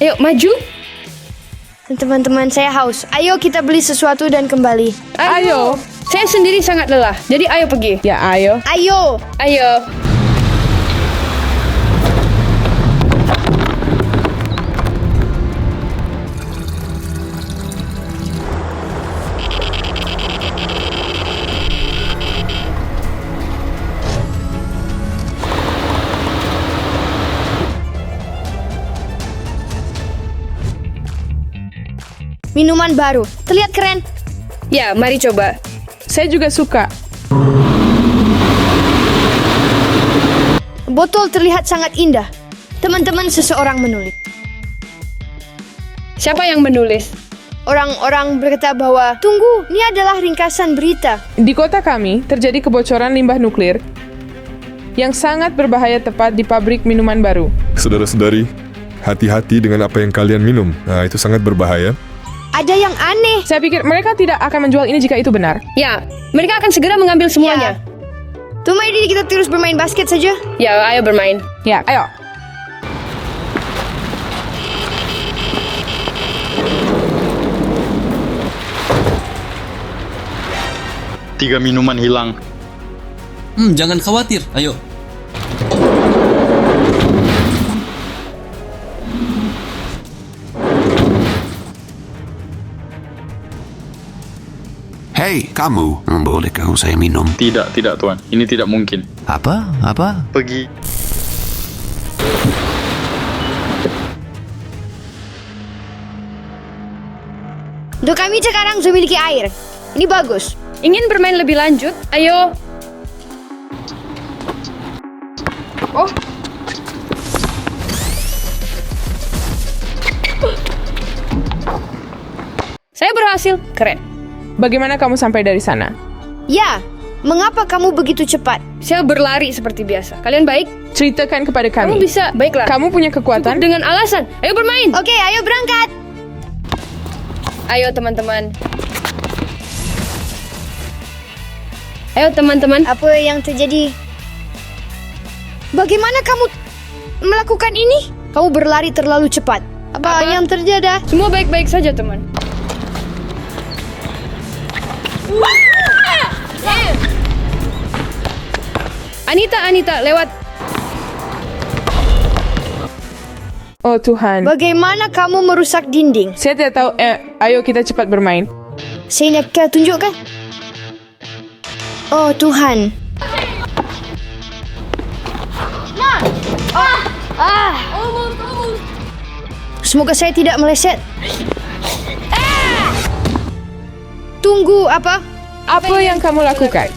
Ayo, maju. Teman-teman, saya haus. Ayo kita beli sesuatu dan kembali. Ayo. Saya sendiri sangat lelah, jadi ayo pergi. Ya, ayo. Ayo. Ayo. Minuman baru. Terlihat keren. Ya, mari coba. Saya juga suka. Botol terlihat sangat indah. Teman-teman, seseorang menulis. Siapa yang menulis? Orang-orang berkata bahwa, tunggu, ini adalah ringkasan berita. Di kota kami, terjadi kebocoran limbah nuklir yang sangat berbahaya tepat di pabrik minuman baru. Saudara-saudari, hati-hati dengan apa yang kalian minum. Nah, itu sangat berbahaya. Ada yang aneh. Saya pikir mereka tidak akan menjual ini jika itu benar. Ya, mereka akan segera mengambil semuanya. Tunggu ini kita terus bermain basket saja. Ya, ayo bermain. Ya, ayo. Tiga minuman hilang. Jangan khawatir, ayo. Hei, kamu, bolehkah saya minum? Tidak, Tuan. Ini tidak mungkin. Apa? Pergi. Untuk kami sekarang memiliki air. Ini bagus. Ingin bermain lebih lanjut? Ayo. Oh. Saya berhasil. Keren. Bagaimana kamu sampai dari sana? Ya, mengapa kamu begitu cepat? Saya berlari seperti biasa. Kalian baik? Ceritakan kepada Kamu kami. bisa. Baiklah. Kamu punya kekuatan? Dengan alasan. Ayo bermain. Oke, ayo berangkat. Ayo teman-teman. Ayo teman-teman. Apa yang terjadi? Bagaimana kamu melakukan ini? Kamu berlari terlalu cepat. Apa yang terjadi? Semua baik-baik saja teman. Anita, lewat. Oh Tuhan. Bagaimana kamu merusak dinding? Saya tidak tahu. Ayo kita cepat bermain. Saya nak tunjukkan. Oh Tuhan. Semoga saya tidak meleset. Tunggu, apa? Apa yang kamu lakukan?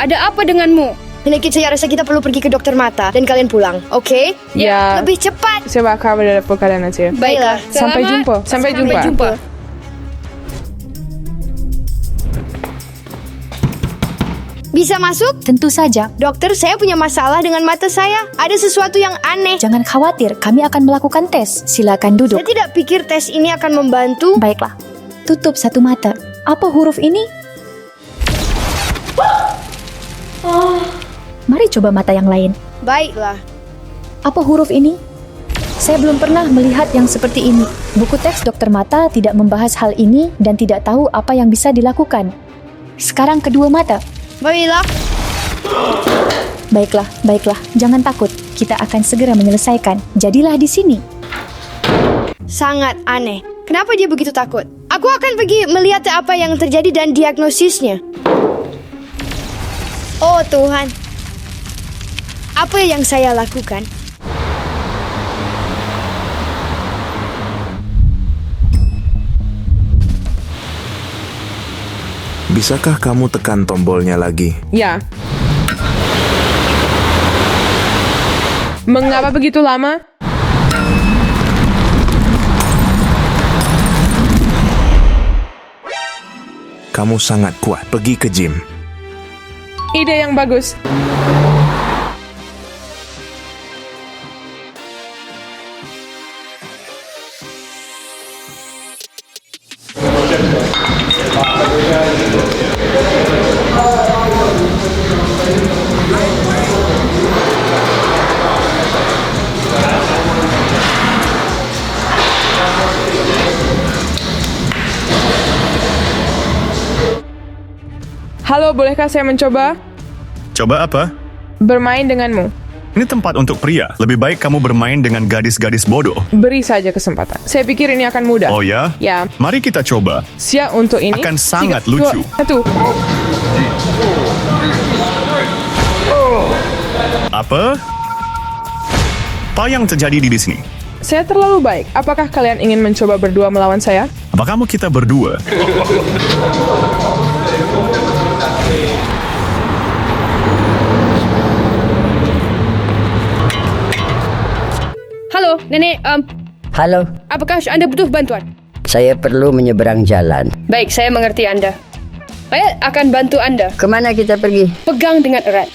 Ada apa denganmu? Penyakit saya rasa kita perlu pergi ke dokter mata dan kalian pulang, oke? Ya. Lebih cepat. Saya bakal berada kalian aja. Baiklah. Sampai jumpa. Sampai jumpa. Bisa masuk? Tentu saja. Dokter, saya punya masalah dengan mata saya. Ada sesuatu yang aneh. Jangan khawatir, kami akan melakukan tes. Silakan duduk. Saya tidak pikir tes ini akan membantu. Baiklah. Tutup satu mata. Apa huruf ini? Mari coba mata yang lain. Baiklah. Apa huruf ini? Saya belum pernah melihat yang seperti ini. Buku teks dokter mata tidak membahas hal ini dan tidak tahu apa yang bisa dilakukan. Sekarang kedua mata. Baiklah. Baiklah. Jangan takut. Kita akan segera menyelesaikan. Jadilah di sini. Sangat aneh. Kenapa dia begitu takut? Aku akan pergi melihat apa yang terjadi dan diagnosisnya. Oh Tuhan. Apa yang saya lakukan? Bisakah kamu tekan tombolnya lagi? Ya. Mengapa begitu lama? Kamu sangat kuat. Pergi ke gym. Ide yang bagus. Halo, bolehkah saya mencoba Coba apa? bermain denganmu? Ini tempat untuk pria. Lebih baik kamu bermain dengan gadis-gadis bodoh. Beri saja kesempatan. Saya pikir ini akan mudah. Oh ya? Ya, Mari kita coba. siap untuk ini. Akan sangat 3, 2, lucu. 1. Apa? Apa yang terjadi di sini? Saya terlalu baik. Apakah kalian ingin mencoba berdua melawan saya? Apa kamu kita berdua? Halo, Nenek. Halo, Apakah Anda butuh bantuan? saya perlu menyeberang jalan. Baik, saya mengerti Anda. Saya akan bantu Anda. Kemana kita pergi? Pegang dengan erat.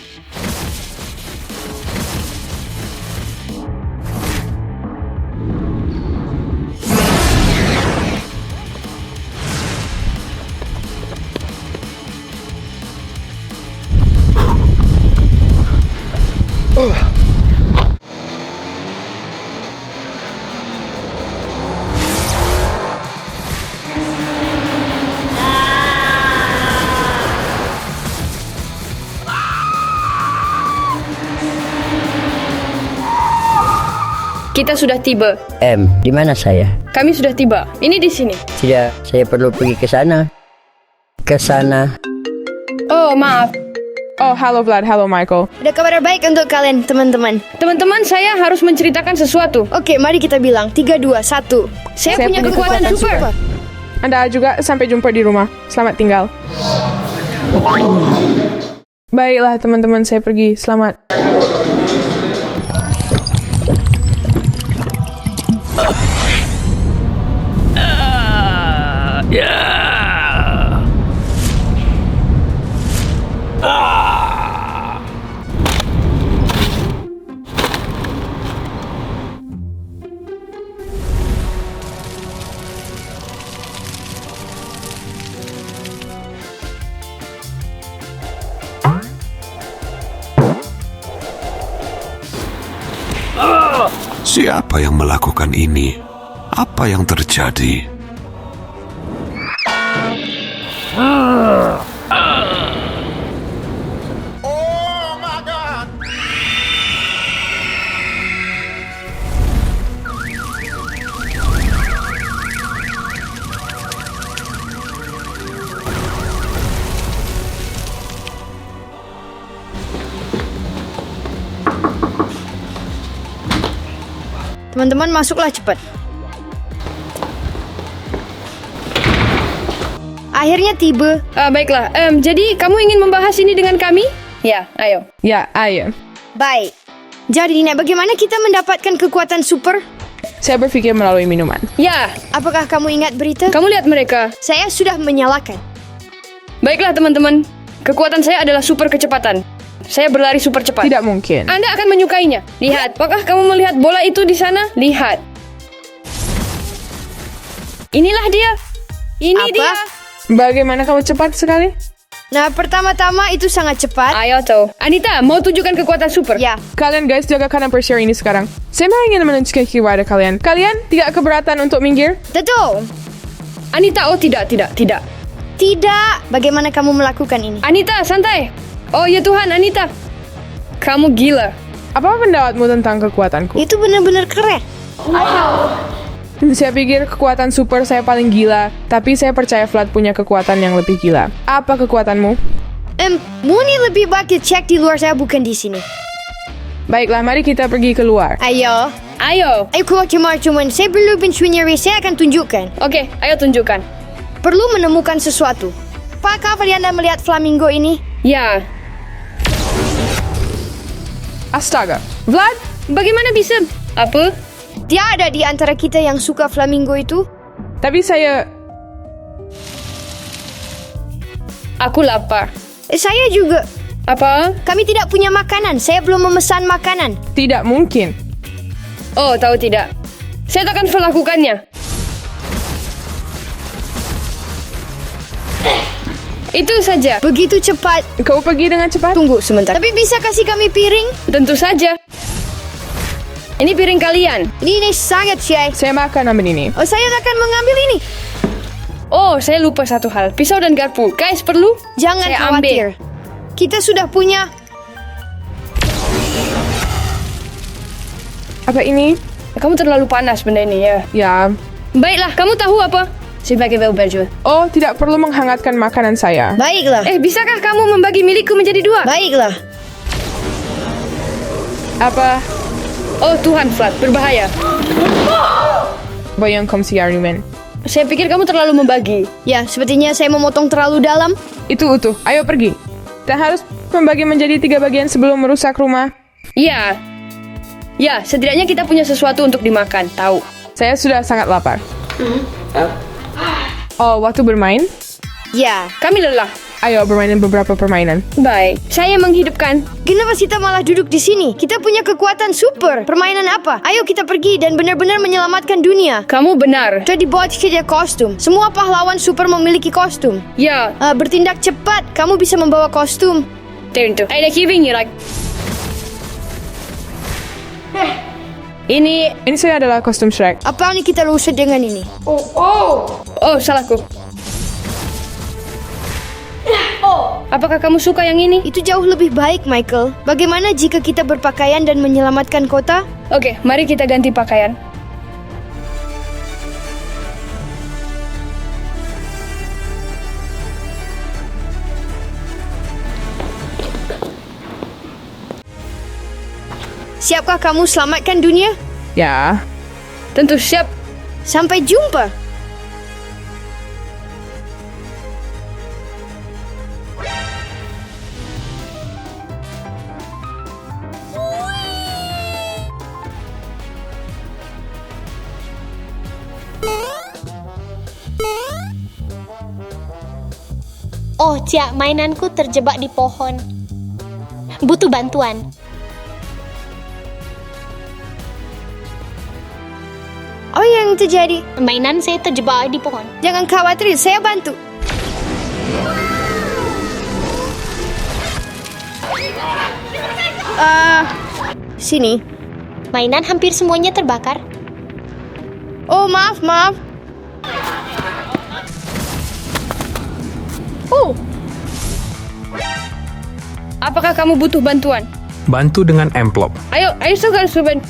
Kita sudah tiba. Di mana saya? Kami sudah tiba. Ini di sini. Tidak, saya perlu pergi ke sana. Ke sana. Oh, maaf. Oh, halo Vlad, halo Michael. Ada kabar baik untuk kalian, teman-teman. Teman-teman, saya harus menceritakan sesuatu. Oke, mari kita bilang 3, 2, 1. Saya punya kekuatan super. Anda juga sampai jumpa di rumah. Selamat tinggal. Baiklah teman-teman, saya pergi. Selamat. Siapa yang melakukan ini? Apa yang terjadi? Teman-teman, masuklah cepat. Akhirnya tiba. Baiklah. Jadi, kamu ingin membahas ini dengan kami? Ya, ayo. Ya, ayo. Baik. Jadi, Nek, bagaimana kita mendapatkan kekuatan super? Saya berpikir melalui minuman. Ya, Apakah kamu ingat berita? kamu lihat mereka. Saya sudah menyalakan. Baiklah, teman-teman. Kekuatan saya adalah super kecepatan. Saya berlari super cepat. Tidak mungkin. Anda akan menyukainya. Lihat, apakah kamu melihat bola itu di sana? Lihat. Inilah dia. Ini Apa? dia. Bagaimana kamu cepat sekali? Nah, pertama-tama itu sangat cepat. Ayo, Toh. Anita, mau tunjukkan kekuatan super? Ya, Kalian guys, jaga kanan per-share ini sekarang. Saya malah ingin menunjukkan kepada kalian. Kalian tidak keberatan untuk minggir? betul. Anita, oh tidak. Tidak. Bagaimana kamu melakukan ini? Anita, santai. Oh ya Tuhan, Anita. Kamu gila. Apa pendapatmu tentang kekuatanku? Itu benar-benar keren. Saya pikir kekuatan super saya paling gila, tapi saya percaya Vlad punya kekuatan yang lebih gila. Apa kekuatanmu? Muni lebih baik cek di luar saya, bukan di sini. Baiklah, mari kita pergi keluar. Ayo. Ayo. Ayo keluar teman-teman. Saya perlu pensiunnya, saya akan tunjukkan. Oke, ayo tunjukkan. Perlu menemukan sesuatu. Apakah Anda melihat flamingo ini? Ya. Astaga. Vlad, Bagaimana bisa? Apa? Dia ada di antara kita yang suka flamingo itu? tapi saya... Aku lapar. Saya juga. Apa? Kami tidak punya makanan. Saya belum memesan makanan. Tidak mungkin. Oh, tahu tidak. Saya akan melakukannya. Itu saja. Begitu cepat. Kau pergi dengan cepat? Tunggu sebentar. Tapi bisa kasih kami piring? Tentu saja. Ini piring kalian. Ini sangat syai. Saya makan ambil ini. Oh, saya akan mengambil ini. Oh, saya lupa satu hal. Pisau dan garpu. Guys, perlu? Jangan Saya khawatir. Kita sudah punya. Apa ini? Kamu terlalu panas benda ini ya. Ya. Baiklah, kamu tahu apa? Sebagai baju. Oh, tidak perlu menghangatkan makanan saya. Baiklah. Bisakah kamu membagi milikku menjadi 2? Baiklah. Apa? Oh Tuhan, Flat, berbahaya. Bayang komsi argumen. Saya pikir kamu terlalu membagi. Ya, sepertinya saya memotong terlalu dalam. Itu utuh. Ayo pergi. Tak harus membagi menjadi 3 bagian sebelum merusak rumah. Iya. Ya, setidaknya kita punya sesuatu untuk dimakan, tahu. Saya sudah sangat lapar. Oh, waktu bermain? Ya. Kami lelah. Ayo bermain beberapa permainan. Baik, saya menghidupkan. Kenapa kita malah duduk di sini? Kita punya kekuatan super. Permainan apa? Ayo kita pergi dan benar-benar menyelamatkan dunia. Kamu benar. Sudah dibuat saja kostum. Semua pahlawan super memiliki kostum. Ya, Bertindak cepat. Kamu bisa membawa kostum. tentu. Ada giving you like. Ini Saya adalah kostum Shrek. Apa yang kita rusak dengan ini? Oh, salahku. Apakah kamu suka yang ini? Itu jauh lebih baik, Michael. Bagaimana jika kita berpakaian dan menyelamatkan kota? Oke, mari kita ganti pakaian. Siapkah kamu selamatkan dunia? Ya. Tentu siap. Sampai jumpa. Oh, Cia, mainanku terjebak di pohon. Butuh bantuan. Apa yang terjadi? Mainan saya terjebak di pohon. Jangan khawatir, saya bantu. Sini. Mainan hampir semuanya terbakar. Oh, maaf. Apakah kamu butuh bantuan? Bantu dengan amplop. Ayo Soben.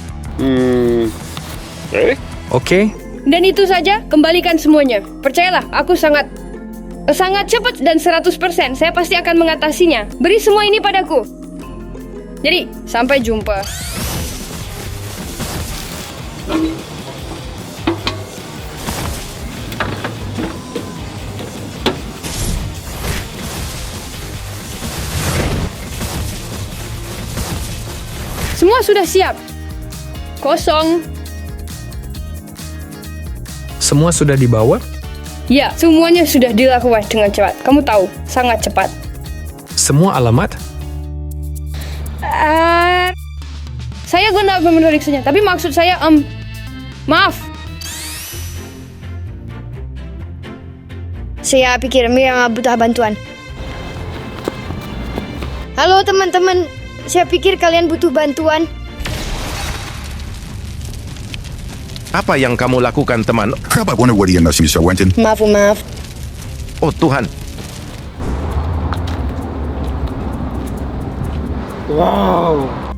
Oke? Dan itu saja, kembalikan semuanya. Percayalah, aku sangat cepat dan 100%. Saya pasti akan mengatasinya. Beri semua ini padaku. Jadi, sampai jumpa. Semua sudah siap. Kosong. Semua sudah dibawa? Ya, semuanya sudah dilakukan dengan cepat. Kamu tahu, sangat cepat. Semua alamat? Saya tidak memeriksanya, tapi maksud saya, maaf. Saya pikir Mira butuh bantuan. Halo teman-teman, saya pikir kalian butuh bantuan. Apa yang kamu lakukan, teman? Maaf. Oh Tuhan.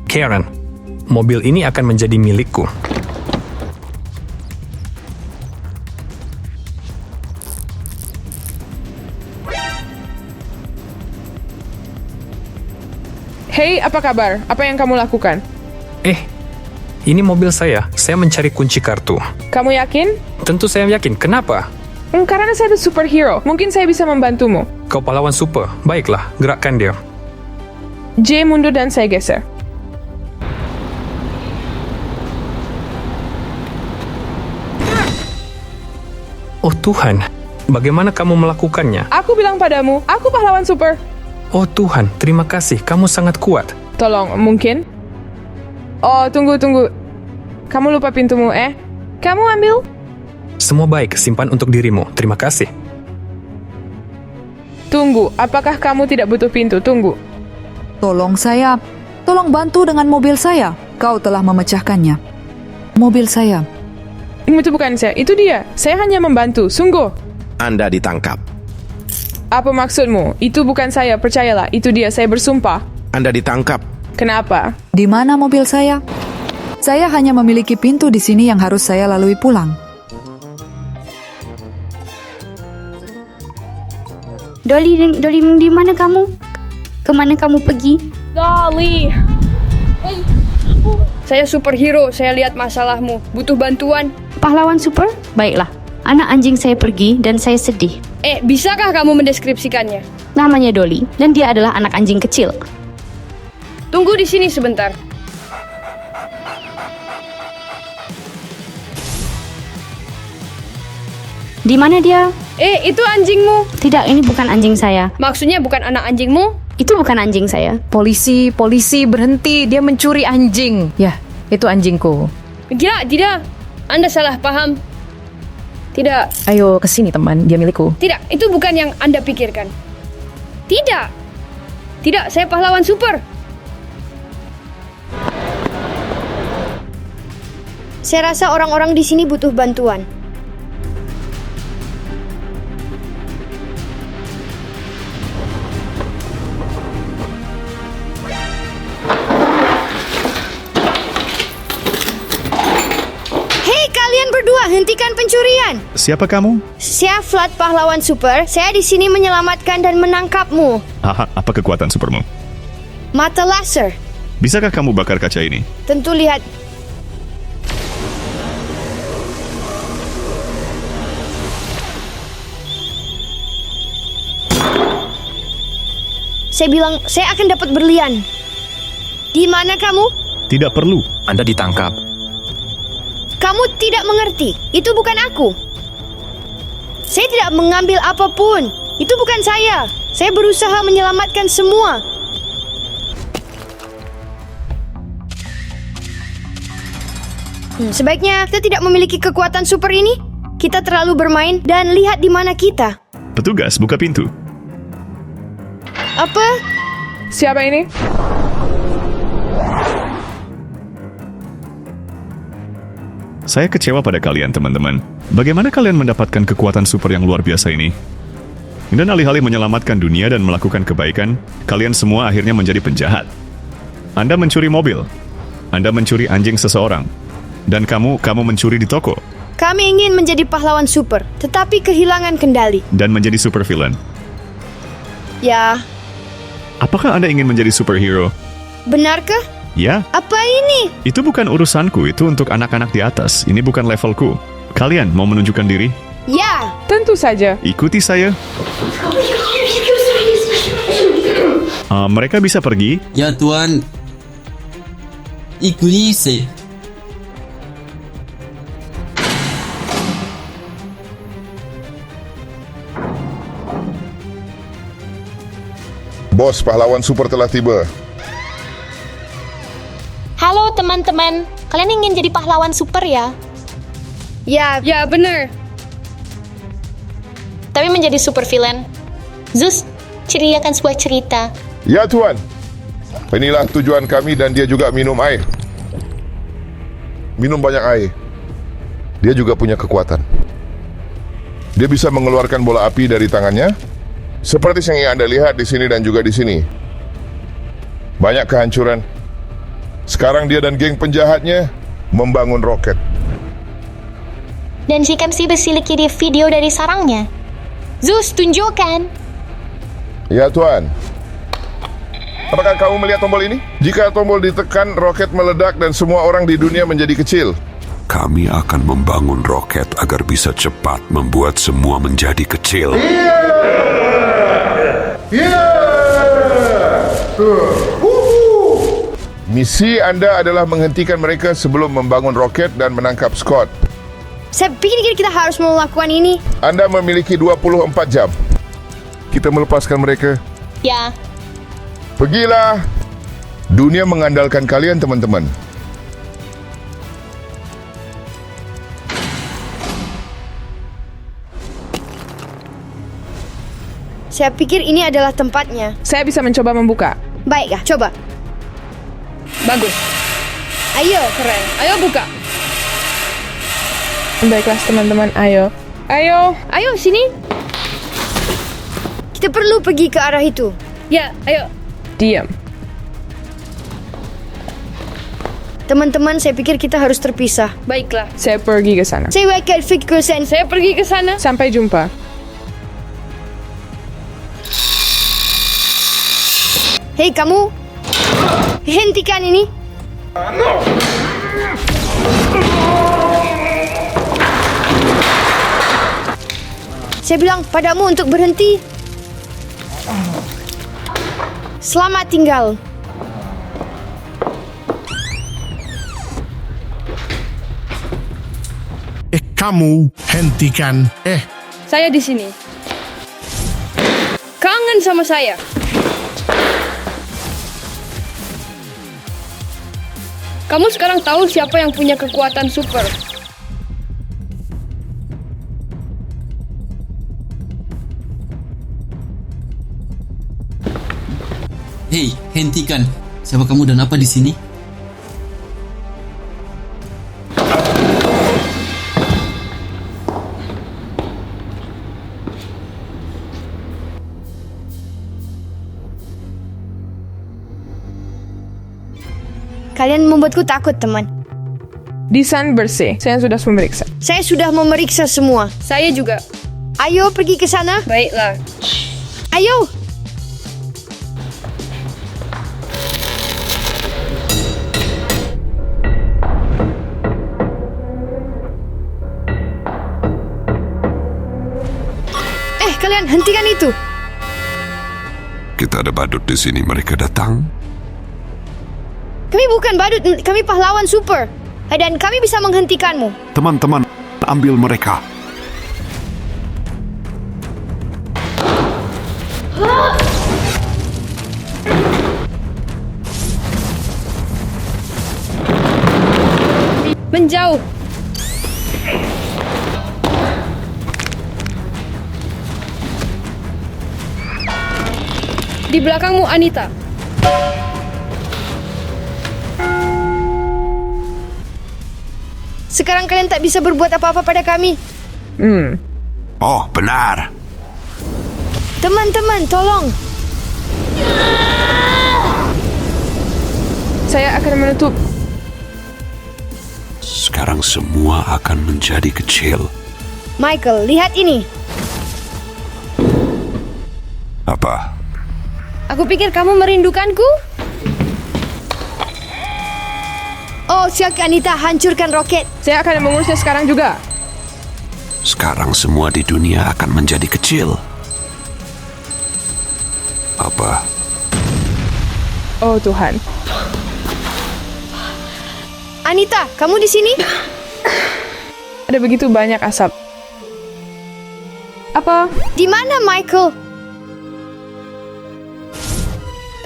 Karen, mobil ini akan menjadi milikku. Hei, apa kabar? Apa yang kamu lakukan? Ini mobil saya. Saya mencari kunci kartu. Kamu yakin? Tentu saya yakin. Kenapa? Karena saya ada superhero. Mungkin saya bisa membantumu. Kau pahlawan super. Baiklah, gerakkan dia. J mundur dan saya geser. Oh Tuhan, bagaimana kamu melakukannya? Aku bilang padamu, aku pahlawan super. Oh Tuhan, terima kasih. Kamu sangat kuat. Tolong, mungkin? Oh, tunggu. Kamu lupa pintumu, Kamu ambil? Semua baik, simpan untuk dirimu. Terima kasih. Tunggu, apakah kamu tidak butuh pintu? Tunggu. Tolong saya. Tolong bantu dengan mobil saya. Kau telah memecahkannya. Mobil saya. Itu bukan saya, itu dia. Saya hanya membantu, sungguh. Anda ditangkap. Apa maksudmu? Itu bukan saya, percayalah. Itu dia, saya bersumpah. Anda ditangkap. Kenapa? Di mana mobil saya? Saya hanya memiliki pintu di sini yang harus saya lalui pulang. Dolly, di mana kamu? Kemana kamu pergi? Dolly. Saya superhero, saya lihat masalahmu. Butuh bantuan. Pahlawan super? Baiklah. Anak anjing saya pergi dan saya sedih. Bisakah kamu mendeskripsikannya? Namanya Dolly dan dia adalah anak anjing kecil. Tunggu di sini sebentar. Di mana dia? Itu anjingmu. Tidak, ini bukan anjing saya. Maksudnya bukan anak anjingmu? Itu bukan anjing saya. Polisi, berhenti. Dia mencuri anjing. Ya, itu anjingku. Tidak. Anda salah paham. Tidak. Ayo ke sini teman, dia milikku. Tidak, itu bukan yang Anda pikirkan. Tidak, saya pahlawan super. Saya rasa orang-orang di sini butuh bantuan. Hentikan pencurian. Siapa kamu? Saya Flat, pahlawan super. Saya di sini menyelamatkan dan menangkapmu. Apa kekuatan supermu? Mata laser. Bisakah kamu bakar kaca ini? Tentu lihat. Saya bilang, saya akan dapat berlian. Di mana kamu? Tidak perlu. Anda ditangkap. Kamu tidak mengerti. Itu bukan aku. Saya tidak mengambil apapun. Itu bukan saya. Saya berusaha menyelamatkan semua. Sebaiknya kita tidak memiliki kekuatan super ini. Kita terlalu bermain dan lihat di mana kita. Petugas, buka pintu. Apa? Siapa ini? Saya kecewa pada kalian, teman-teman. Bagaimana kalian mendapatkan kekuatan super yang luar biasa ini? Dan alih-alih menyelamatkan dunia dan melakukan kebaikan, kalian semua akhirnya menjadi penjahat. Anda mencuri mobil. Anda mencuri anjing seseorang. Dan kamu mencuri di toko. Kami ingin menjadi pahlawan super, tetapi kehilangan kendali. Dan menjadi super villain. Ya. Apakah Anda ingin menjadi superhero? Benarkah? Ya. Apa ini? Itu bukan urusanku, itu untuk anak-anak di atas. Ini bukan levelku. Kalian mau menunjukkan diri? Ya. Tentu saja. Ikuti saya. Mereka bisa pergi? Ya Tuan. Ikuti saya. Bos, pahlawan super telah tiba. Halo teman-teman, kalian ingin jadi pahlawan super ya? Ya benar. Tapi menjadi super villain. Zeus, ceritakan sebuah cerita. Ya Tuan. Inilah tujuan kami dan dia juga minum air. Minum banyak air. Dia juga punya kekuatan. Dia bisa mengeluarkan bola api dari tangannya, seperti yang Anda lihat di sini dan juga di sini. Banyak kehancuran. Sekarang dia dan geng penjahatnya membangun roket. Dan jika mesti bersiliki di video dari sarangnya. Zeus, tunjukkan. Ya Tuan. Apakah kamu melihat tombol ini? Jika tombol ditekan, roket meledak dan semua orang di dunia menjadi kecil. Kami akan membangun roket agar bisa cepat membuat semua menjadi kecil. Misi Anda adalah menghentikan mereka sebelum membangun roket dan menangkap Scott. Saya pikir kita harus melakukan ini. Anda memiliki 24 jam. Kita melepaskan mereka. Ya. Pergilah. Dunia mengandalkan kalian, teman-teman. Saya pikir ini adalah tempatnya. Saya bisa mencoba membuka. Baiklah, coba. Bagus. Ayo. Keren. Ayo buka. Baiklah teman-teman, ayo. Ayo, sini. Kita perlu pergi ke arah itu. Ya, ayo. Diam. Teman-teman, saya pikir kita harus terpisah. Baiklah. Saya pergi ke sana. Saya akan fikirkan. Saya pergi ke sana. Sampai jumpa. Hei kamu, hentikan ini. Saya bilang padamu untuk berhenti. Selamat tinggal. Kamu hentikan. Saya di sini. Kangen sama saya. Kamu sekarang tahu siapa yang punya kekuatan super. Hei, hentikan. Siapa kamu dan apa di sini? Kalian membuatku takut, teman. Disan bersih. Saya sudah memeriksa. Saya sudah memeriksa semua. Saya juga. Ayo pergi ke sana. Baiklah. Ayo. Kalian hentikan itu. Kita ada badut di sini, mereka datang. Kami bukan badut, kami pahlawan super. Dan kami bisa menghentikanmu. Teman-teman, ambil mereka. Menjauh. Di belakangmu, Anita. Sekarang kalian tak bisa berbuat apa-apa pada kami. Oh, benar. Teman-teman, tolong. Saya akan menutup. Sekarang semua akan menjadi kecil. Michael, lihat ini. Apa? Aku pikir kamu merindukanku. Oh, siap Anita, hancurkan roket. Saya akan mengurusnya sekarang juga. Sekarang semua di dunia akan menjadi kecil. Apa? Oh Tuhan. Anita, kamu di sini? Ada begitu banyak asap. Apa? Di mana Michael?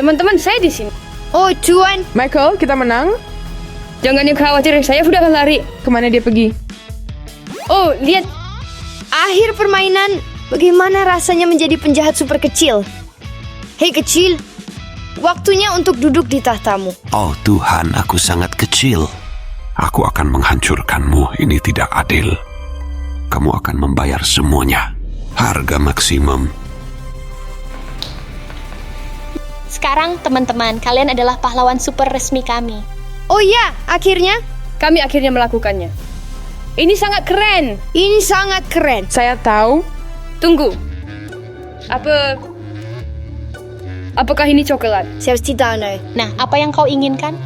Teman-teman, saya di sini. Oh, Tuan. Michael, kita menang. Jangan yang khawatir, saya sudah lari. Kemana dia pergi? Oh, lihat. Akhir permainan. Bagaimana rasanya menjadi penjahat super kecil? Hei kecil, waktunya untuk duduk di tahtamu. Oh Tuhan, aku sangat kecil. Aku akan menghancurkanmu, ini tidak adil. Kamu akan membayar semuanya. Harga maksimum. Sekarang teman-teman, kalian adalah pahlawan super resmi kami. Oh ya, akhirnya? Kami akhirnya melakukannya. Ini sangat keren. Ini sangat keren. Saya tahu. Tunggu. Apakah ini coklat? Saya tidak tahu. Nah, apa yang kau inginkan?